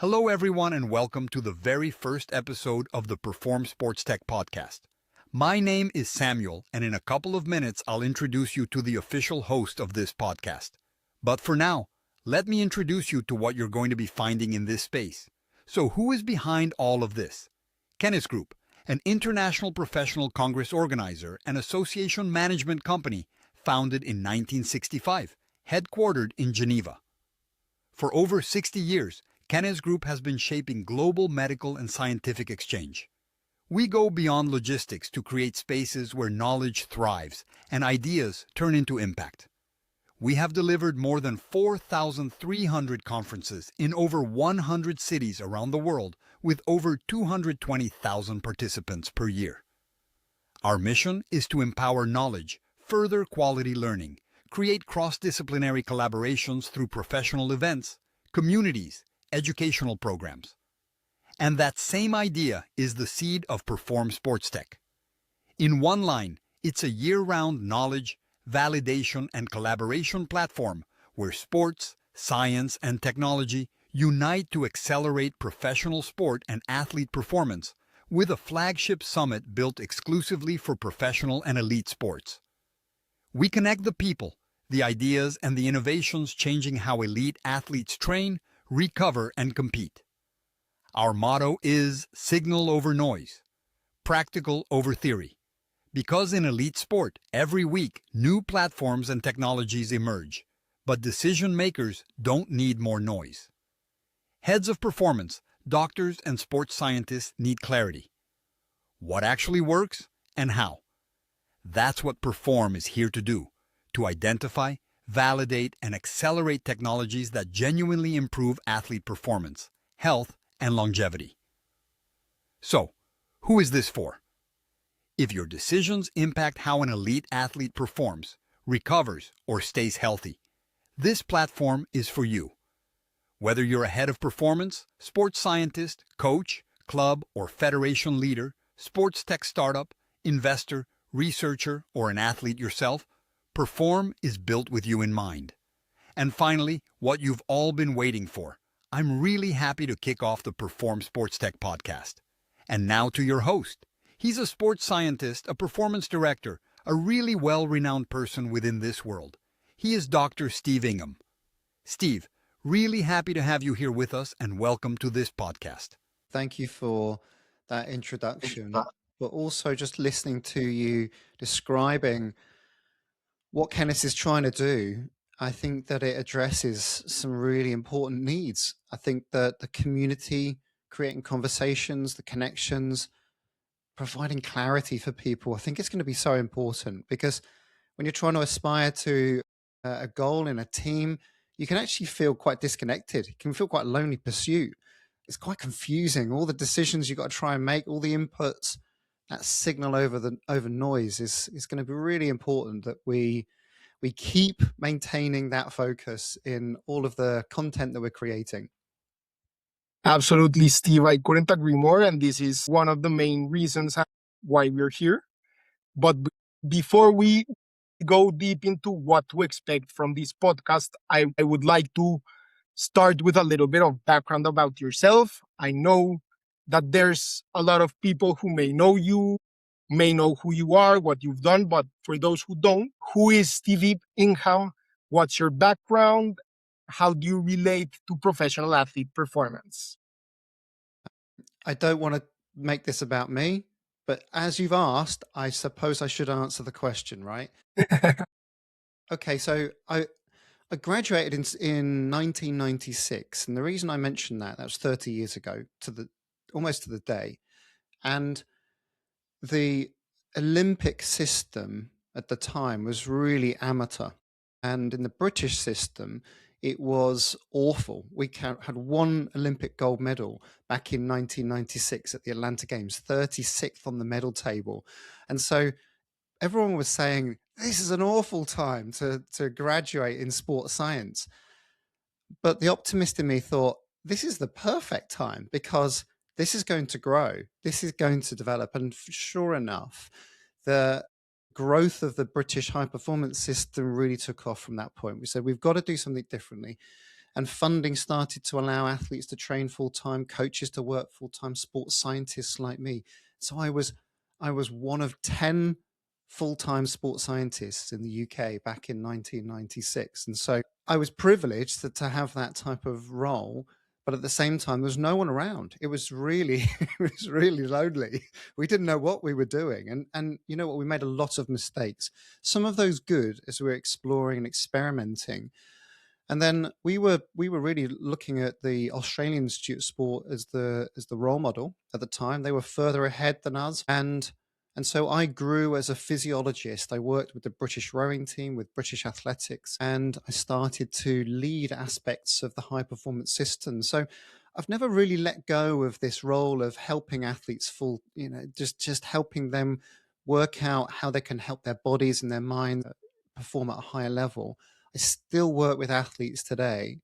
Hello, everyone, and welcome to the very first episode of the Perform Sports Tech podcast. My name is Samuel, and in a couple of minutes, I'll introduce you to the official host of this podcast. But for now, let me introduce you to what you're going to be finding in this space. So, who is behind all of this? Kennis Group, an international professional congress organizer and association management company founded in 1965, headquartered in Geneva. For over 60 years, Kennis Group has been shaping global medical and scientific exchange. We go beyond logistics to create spaces where knowledge thrives and ideas turn into impact. We have delivered more than 4,300 conferences in over 100 cities around the world with over 220,000 participants per year. Our mission is to empower knowledge, further quality learning, create cross-disciplinary collaborations through professional events, communities, educational programs. And that same idea is the seed of Perform Sports Tech. In one line, it's a year-round knowledge, validation, and collaboration platform where sports, science, and technology unite to accelerate professional sport and athlete performance with a flagship summit built exclusively for professional and elite sports. We connect the people, the ideas, and the innovations changing how elite athletes train, recover, and compete. Our motto is signal over noise, practical over theory. Because in elite sport, every week, new platforms and technologies emerge, but decision makers don't need more noise. Heads of performance, doctors, and sports scientists need clarity. What actually works and how? That's what Perform is here to do, to identify, validate, and accelerate technologies that genuinely improve athlete performance, health, and longevity. So, who is this for? If your decisions impact how an elite athlete performs, recovers, or stays healthy, this platform is for you. Whether you're a head of performance, sports scientist, coach, club, or federation leader, sports tech startup, investor, researcher, or an athlete yourself, Perform is built with you in mind. And finally, what you've all been waiting for. I'm really happy to kick off the Perform Sports Tech podcast. And now to your host. He's a sports scientist, a performance director, a really well-renowned person within this world. He is Dr. Steve Ingham. Steve, really happy to have you here with us and welcome to this podcast. Thank you for that introduction, but also just listening to you describing what Kennis is trying to do. I think that it addresses some really important needs. I think that the community, creating conversations, the connections, providing clarity for people, I think it's going to be so important, because when you're trying to aspire to a goal in a team, you can actually feel quite disconnected. It can feel quite a lonely pursuit. It's quite confusing. All the decisions you've got to try and make, all the inputs, that signal over noise is going to be really important, that we keep maintaining that focus in all of the content that we're creating. Absolutely, Steve. I couldn't agree more. And this is one of the main reasons why we're here. But before we go deep into what to expect from this podcast, I would like to start with a little bit of background about yourself. I know that there's a lot of people who may know you, may know who you are, what you've done. But for those who don't, who is Steve Ingham? What's your background? How do you relate to professional athlete performance? I don't want to make this about me, but as you've asked, I suppose I should answer the question, right? Okay, so I graduated in 1996, and the reason I mentioned that was 30 years ago, almost to the day. And the Olympic system at the time was really amateur. And in the British system, it was awful. We had one Olympic gold medal back in 1996 at the Atlanta Games, 36th on the medal table. And so everyone was saying, this is an awful time to graduate in sports science. But the optimist in me thought, this is the perfect time, because this is going to grow. This is going to develop. And sure enough, the growth of the British high performance system really took off from that point. We said, we've got to do something differently. and funding started to allow athletes to train full-time, coaches to work full-time, sports scientists like me. So I was one of 10 full-time sports scientists in the UK back in 1996. And so I was privileged to have that type of role, but at the same time, there was no one around. It was really, it was really lonely. We didn't know what we were doing. And you know what, we made a lot of mistakes. Some of those good as we were exploring and experimenting. And then we were really looking at the Australian Institute of Sport as the role model at the time. They were further ahead than us, and so I grew as a physiologist. I worked with the British rowing team, with British athletics, and I started to lead aspects of the high performance system. So I've never really let go of this role of helping athletes just helping them work out how they can help their bodies and their minds perform at a higher level. I still work with athletes today,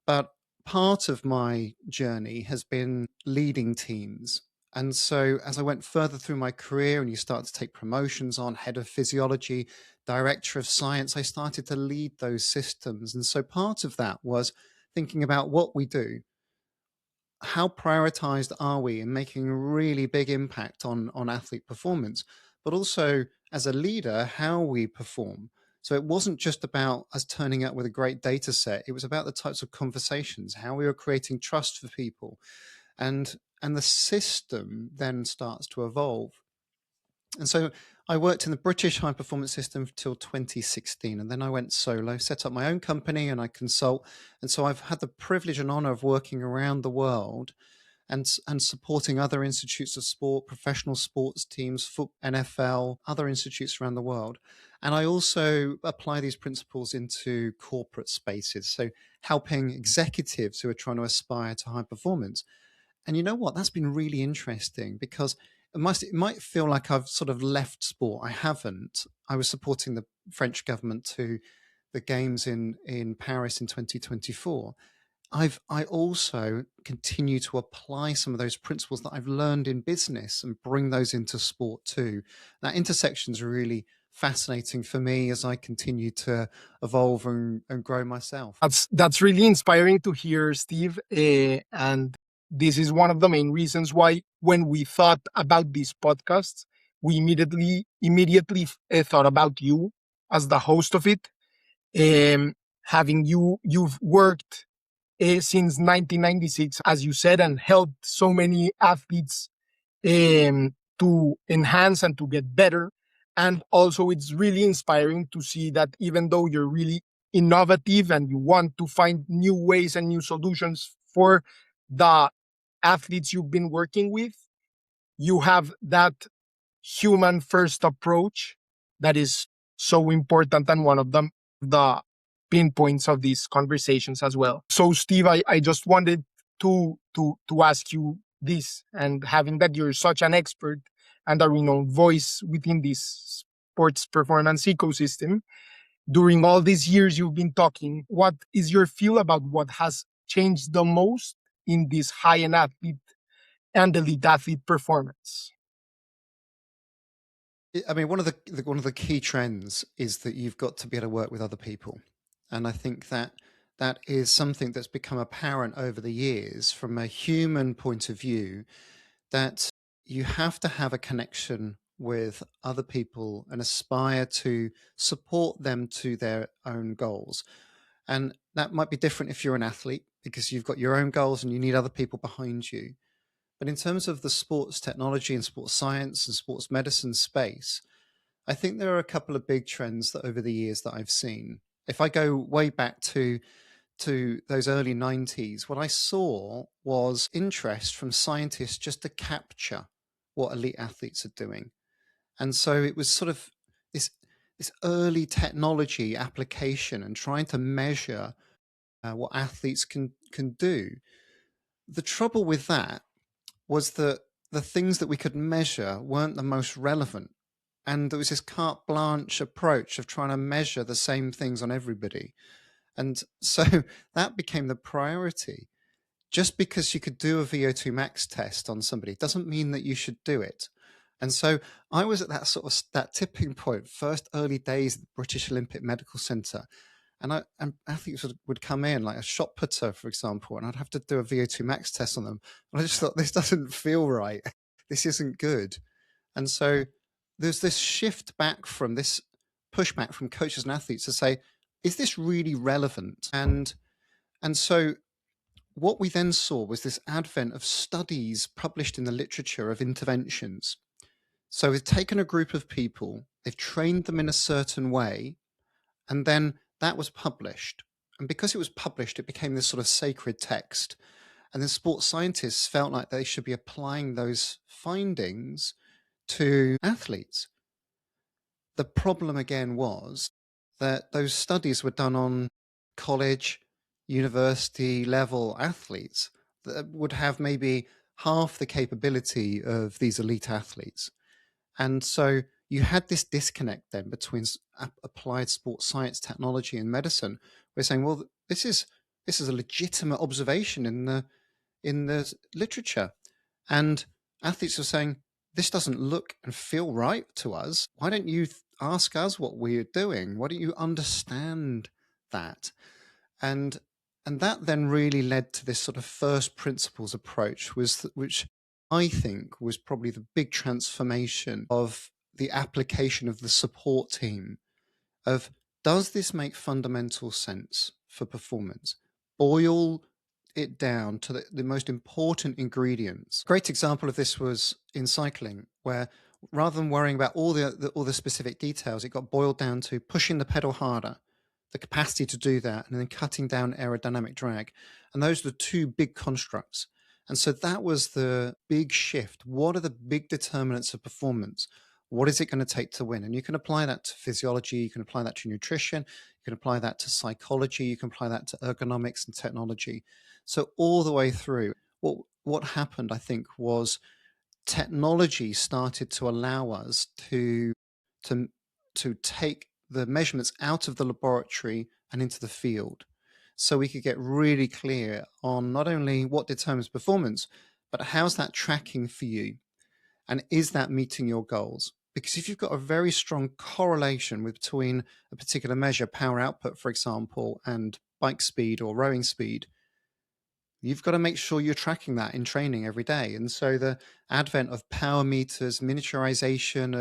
but part of my journey has been leading teams. And so as I went further through my career and you start to take promotions on head of physiology, director of science, I started to lead those systems. And so part of that was thinking about what we do. How prioritized are we in making a really big impact on athlete performance, but also as a leader, how we perform. So it wasn't just about us turning up with a great data set. It was about the types of conversations, how we were creating trust for people. And the system then starts to evolve. And so I worked in the British high performance system till 2016. And then I went solo, set up my own company, and I consult. And so I've had the privilege and honor of working around the world and supporting other institutes of sport, professional sports teams, NFL, other institutes around the world. And I also apply these principles into corporate spaces. So helping executives who are trying to aspire to high performance. And you know what? That's been really interesting because it might feel like I've sort of left sport. I haven't. I was supporting the French government to the games in Paris in 2024. I also continue to apply some of those principles that I've learned in business and bring those into sport too. That intersection is really fascinating for me as I continue to evolve and grow myself. That's really inspiring to hear, Steve. And this is one of the main reasons why, when we thought about these podcasts, we immediately thought about you as the host of it. Having you've worked since 1996, as you said, and helped so many athletes to enhance and to get better. And also, it's really inspiring to see that even though you're really innovative and you want to find new ways and new solutions for the athletes you've been working with, you have that human first approach that is so important and one of the pinpoints of these conversations as well. So Steve, I just wanted to ask you this, and having that you're such an expert and a renowned voice within this sports performance ecosystem, during all these years you've been talking, what is your feel about what has changed the most in this high-end athlete and elite athlete performance? I mean, one of the key trends is that you've got to be able to work with other people, and I think that is something that's become apparent over the years from a human point of view, that you have to have a connection with other people and aspire to support them to their own goals. And that might be different if you're an athlete because you've got your own goals and you need other people behind you. But in terms of the sports technology and sports science and sports medicine space, I think there are a couple of big trends that over the years that I've seen. If I go way back to those early 90s, what I saw was interest from scientists just to capture what elite athletes are doing. And so it was sort of this early technology application and trying to measure what athletes can do. The trouble with that was that the things that we could measure weren't the most relevant. And there was this carte blanche approach of trying to measure the same things on everybody. And so that became the priority. Just because you could do a VO2 max test on somebody doesn't mean that you should do it. And so I was at that tipping point, first early days at the British Olympic Medical Centre. And athletes would come in, like a shot putter, for example, and I'd have to do a VO2 max test on them. And I just thought, this doesn't feel right. This isn't good. And so there's this shift back from this pushback from coaches and athletes to say, is this really relevant? And so what we then saw was this advent of studies published in the literature of interventions. So we've taken a group of people, they've trained them in a certain way, and then that was published. And because it was published, it became this sort of sacred text. And then sports scientists felt like they should be applying those findings to athletes. The problem again was that those studies were done on college, university level athletes that would have maybe half the capability of these elite athletes. And so you had this disconnect then between applied sports science, technology, and medicine. We're saying, well, this is a legitimate observation in the literature, and athletes are saying, this doesn't look and feel right to us. Why don't you ask us what we're doing? Why don't you understand that? And that then really led to this sort of first principles approach, which I think was probably the big transformation of the application of the support team of, does this make fundamental sense for performance? Boil it down to the most important ingredients. Great example of this was in cycling, where rather than worrying about all the specific details, it got boiled down to pushing the pedal harder, the capacity to do that, and then cutting down aerodynamic drag. And those are the two big constructs. And so that was the big shift. What are the big determinants of performance? What is it going to take to win? And you can apply that to physiology, you can apply that to nutrition, you can apply that to psychology, you can apply that to ergonomics and technology. So all the way through, what happened, I think, was technology started to allow us to take the measurements out of the laboratory and into the field, so we could get really clear on not only what determines performance, but how's that tracking for you, and is that meeting your goals? Because if you've got a very strong correlation between a particular measure, power output, for example, and bike speed or rowing speed, you've got to make sure you're tracking that in training every day. And so the advent of power meters, miniaturization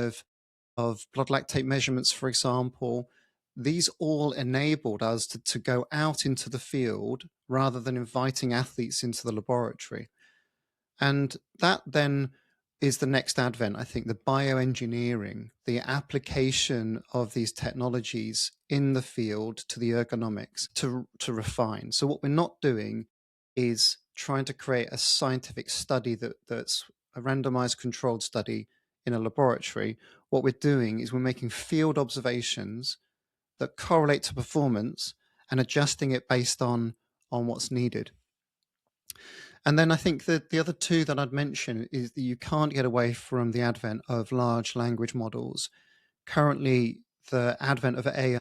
of blood lactate measurements, for example, these all enabled us to go out into the field rather than inviting athletes into the laboratory. And that then is the next advent, I think, the bioengineering, the application of these technologies in the field to the ergonomics to refine. So what we're not doing is trying to create a scientific study that's a randomized controlled study in a laboratory. What we're doing is we're making field observations that correlate to performance and adjusting it based on what's needed. And then I think that the other two that I'd mention is that you can't get away from the advent of large language models. Currently, the advent of AI,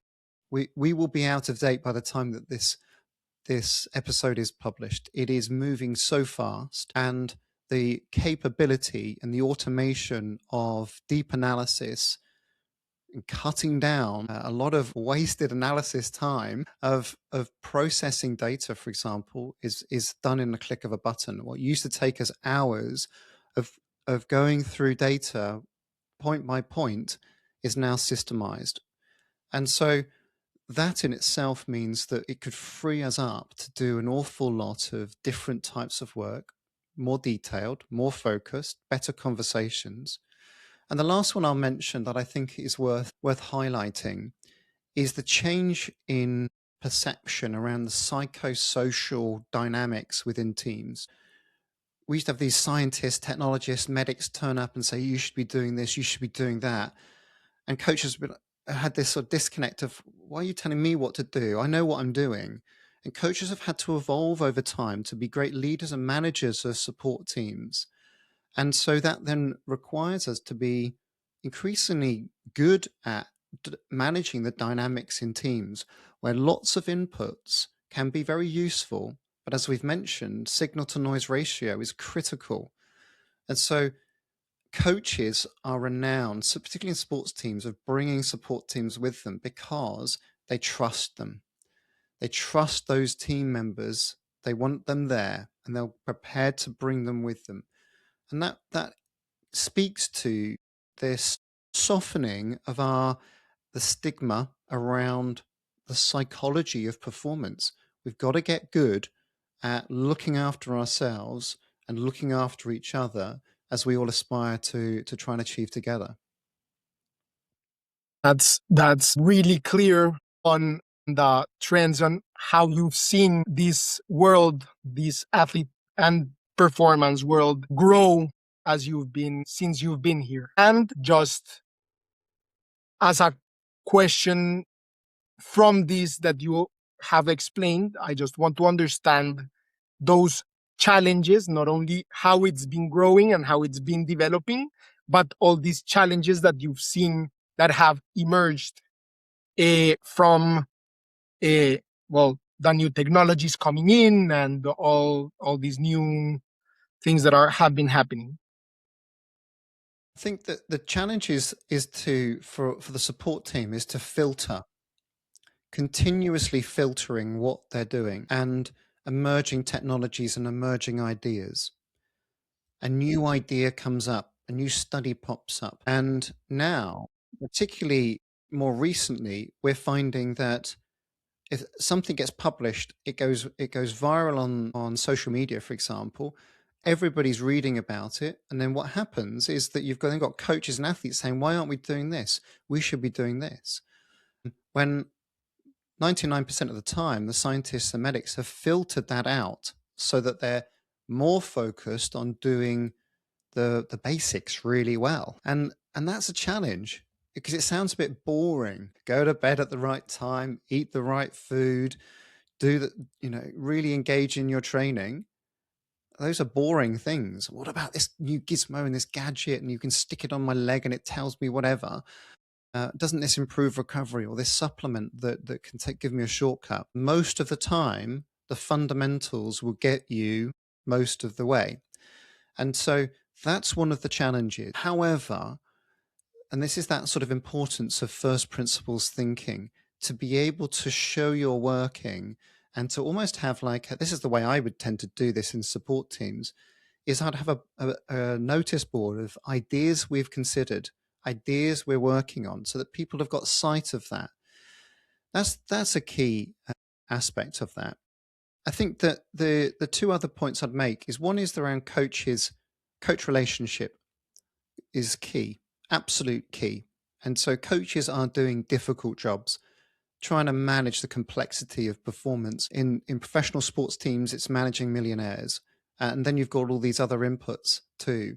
we will be out of date by the time that this episode is published. It is moving so fast, and the capability and the automation of deep analysis and cutting down a lot of wasted analysis time of processing data, for example, is done in the click of a button. What used to take us hours of going through data point by point is now systemized. And so that in itself means that it could free us up to do an awful lot of different types of work, more detailed, more focused, better conversations. And the last one I'll mention that I think is worth highlighting is the change in perception around the psychosocial dynamics within teams. We used to have these scientists, technologists, medics turn up and say, you should be doing this, you should be doing that. And coaches had this sort of disconnect of, why are you telling me what to do? I know what I'm doing. And coaches have had to evolve over time to be great leaders and managers of support teams. And so that then requires us to be increasingly good at managing the dynamics in teams, where lots of inputs can be very useful. But as we've mentioned, signal to noise ratio is critical. And so coaches are renowned, so particularly in sports teams, of bringing support teams with them because they trust them. They trust those team members. They want them there, and they're prepared to bring them with them. And that speaks to this softening of the stigma around the psychology of performance. We've got to get good at looking after ourselves and looking after each other as we all aspire to try and achieve together. That's really clear on the trends on how you've seen this world, this athlete and performance world grow since you've been here. And just as a question from this that you have explained, I just want to understand those challenges, not only how it's been growing and how it's been developing, but all these challenges that you've seen that have emerged from the new technologies coming in and all these new things that have been happening. I think that the challenge is for the support team is to filter, continuously filtering what they're doing and emerging technologies and emerging ideas. A new idea comes up, a new study pops up, and now, particularly more recently, we're finding that if something gets published, it goes viral on social media, for example. Everybody's reading about it, and then what happens is that you've got coaches and athletes saying, "Why aren't we doing this? We should be doing this." When 99% of the time, the scientists and medics have filtered that out so that they're more focused on doing the basics really well, and that's a challenge because it sounds a bit boring. Go to bed at the right time, eat the right food, do the really engage in your training. Those are boring things. What about this new gizmo and this gadget, and you can stick it on my leg and it tells me whatever? Doesn't this improve recovery, or this supplement that can give me a shortcut? Most of the time, the fundamentals will get you most of the way. And so that's one of the challenges. However, and this is that sort of importance of first principles thinking, to be able to show your working and to almost have this is the way I would tend to do this in support teams, is I'd have a notice board of ideas we've considered, ideas we're working on, so that people have got sight of that. That's a key aspect of that. I think that the two other points I'd make is one is around coach relationship is key, absolute key. And so coaches are doing difficult jobs, trying to manage the complexity of performance. In professional sports teams, it's managing millionaires. And then you've got all these other inputs too.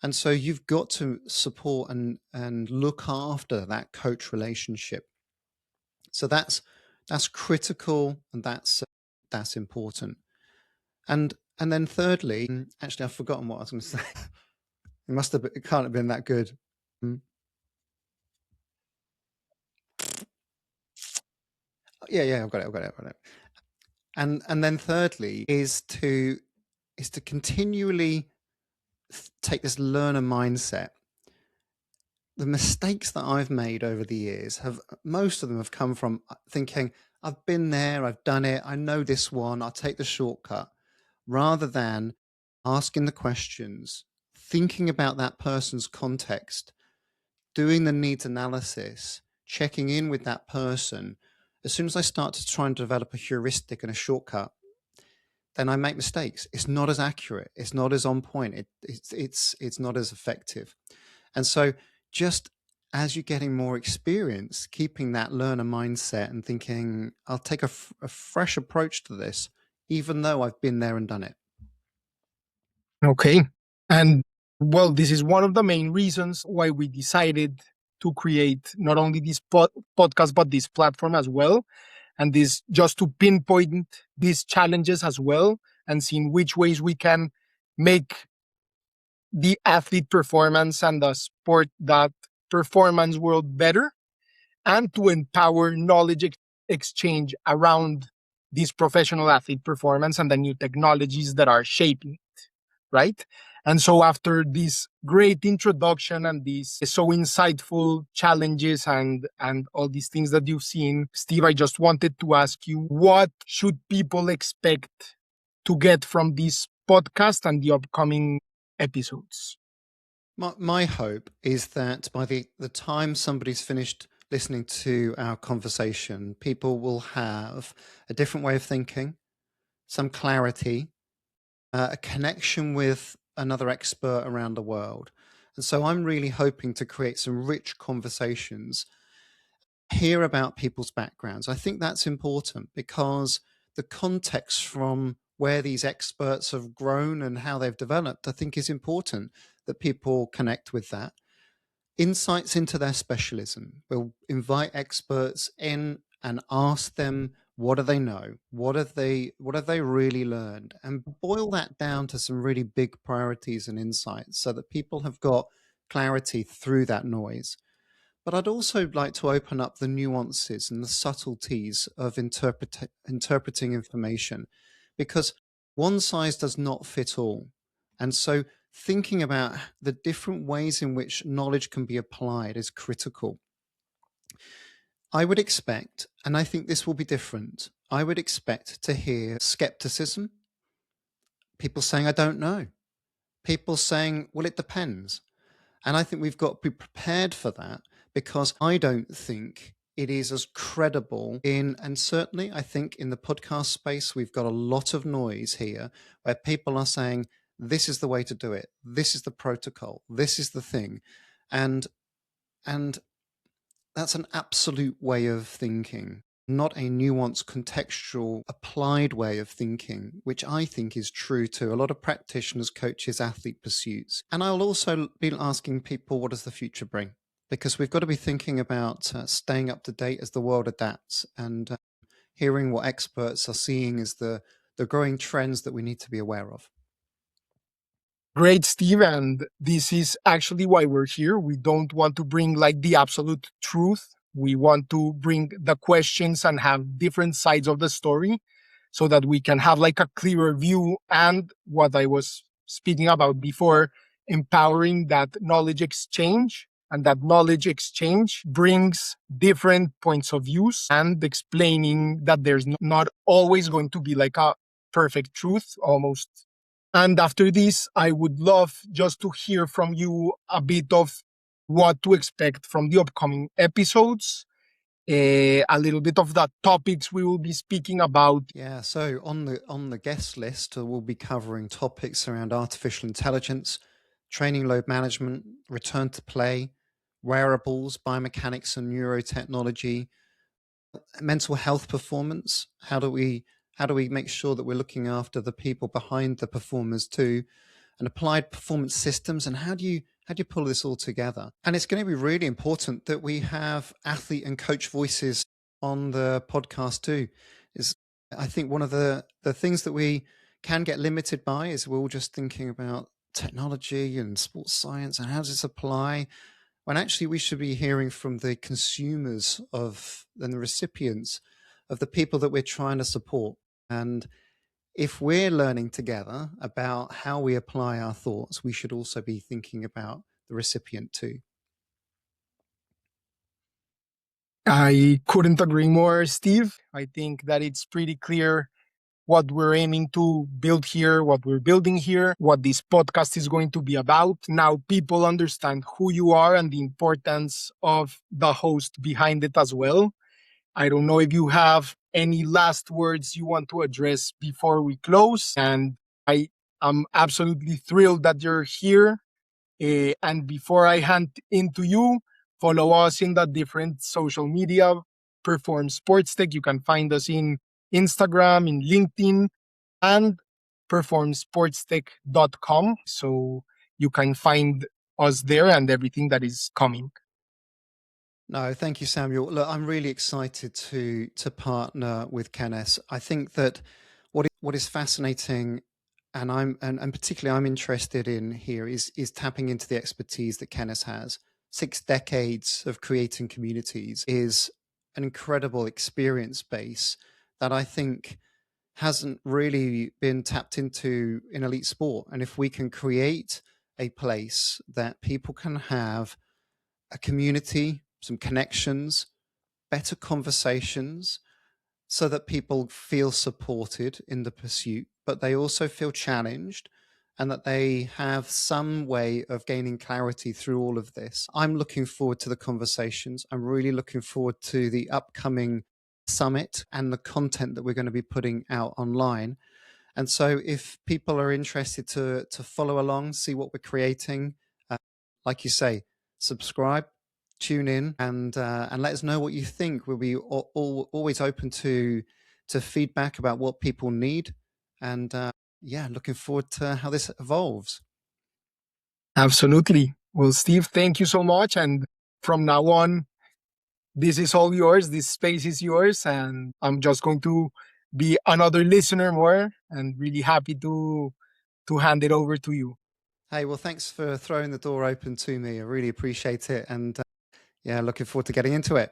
And so you've got to support and look after that coach relationship. So that's critical, and that's important. And then thirdly, actually, I've forgotten what I was going to say. It can't have been that good. Yeah, I've got it. And then thirdly is to continually take this learner mindset. The mistakes that I've made over the years most of them have come from thinking, I've been there, I've done it, I know this one, I'll take the shortcut, rather than asking the questions, thinking about that person's context, doing the needs analysis, checking in with that person. As soon as I start to try and develop a heuristic and a shortcut, then I make mistakes. It's not as accurate. It's not as on point. It's not as effective. And so just as you're getting more experience, keeping that learner mindset and thinking, I'll take a fresh approach to this, even though I've been there and done it. Okay. And this is one of the main reasons why we decided to create not only this podcast, but this platform as well. And this just to pinpoint these challenges as well and seeing which ways we can make the athlete performance and the sport that performance world better, and to empower knowledge exchange around this professional athlete performance and the new technologies that are shaping it, right? And so after this great introduction and these so insightful challenges and all these things that you've seen, Steve, I just wanted to ask you, what should people expect to get from this podcast and the upcoming episodes? My hope is that by the time somebody's finished listening to our conversation, people will have a different way of thinking, some clarity, a connection with another expert around the world. And so I'm really hoping to create some rich conversations, hear about people's backgrounds. I think that's important because the context from where these experts have grown and how they've developed, I think is important that people connect with that. Insights into their specialism. We'll invite experts in and ask them, what do they know? What have they really learned? And boil that down to some really big priorities and insights so that people have got clarity through that noise. But I'd also like to open up the nuances and the subtleties of interpreting information, because one size does not fit all. And so thinking about the different ways in which knowledge can be applied is critical. I would expect, and I think this will be different, I would expect to hear skepticism, people saying, I don't know, people saying, well, it depends. And I think we've got to be prepared for that, because I don't think it is as credible and certainly I think in the podcast space, we've got a lot of noise here where people are saying, this is the way to do it. This is the protocol. This is the thing. And that's an absolute way of thinking, not a nuanced, contextual, applied way of thinking, which I think is true to a lot of practitioners, coaches, athlete pursuits. And I'll also be asking people, what does the future bring? Because we've got to be thinking about staying up to date as the world adapts, and hearing what experts are seeing as the growing trends that we need to be aware of. Great, Steve. And this is actually why we're here. We don't want to bring like the absolute truth. We want to bring the questions and have different sides of the story so that we can have like a clearer view. And what I was speaking about before, empowering that knowledge exchange. And that knowledge exchange brings different points of views and explaining that there's not always going to be like a perfect truth almost. And after this, I would love just to hear from you a bit of what to expect from the upcoming episodes, a little bit of the topics we will be speaking about. Yeah, so on the guest list, we'll be covering topics around artificial intelligence, training load management, return to play, wearables, biomechanics and neurotechnology, mental health performance. How do we make sure that we're looking after the people behind the performers too, and applied performance systems, and how do you pull this all together? And it's going to be really important that we have athlete and coach voices on the podcast too. Is I think one of the things that we can get limited by is we're all just thinking about technology and sports science and how does this apply, when actually we should be hearing from the consumers of and the recipients of the people that we're trying to support. And if we're learning together about how we apply our thoughts, we should also be thinking about the recipient too. I couldn't agree more, Steve. I think that it's pretty clear what we're aiming to build here, what we're building here, what this podcast is going to be about. Now people understand who you are and the importance of the host behind it as well. I don't know if you have any last words you want to address before we close. And I am absolutely thrilled that you're here. And before I hand into you, follow us in the different social media, Perform Sports Tech. You can find us in Instagram, in LinkedIn, and performsportstech.com. So you can find us there and everything that is coming. No, thank you, Samuel. Look, I'm really excited to partner with Kenneth. I think that what is fascinating, and particularly I'm interested in here, is tapping into the expertise that Kenneth has. 6 decades of creating communities is an incredible experience base that I think hasn't really been tapped into in elite sport. And if we can create a place that people can have a community, some connections, better conversations, so that people feel supported in the pursuit, but they also feel challenged and that they have some way of gaining clarity through all of this. I'm looking forward to the conversations. I'm really looking forward to the upcoming summit and the content that we're going to be putting out online. And so if people are interested to follow along, see what we're creating, like you say, subscribe, tune in, and let us know what you think. We'll be always open to feedback about what people need, and yeah, looking forward to how this evolves. Absolutely. Well, Steve, thank you so much. And from now on, this is all yours. This space is yours. And I'm just going to be another listener more and really happy to hand it over to you. Hey, well, thanks for throwing the door open to me. I really appreciate it. And yeah, looking forward to getting into it.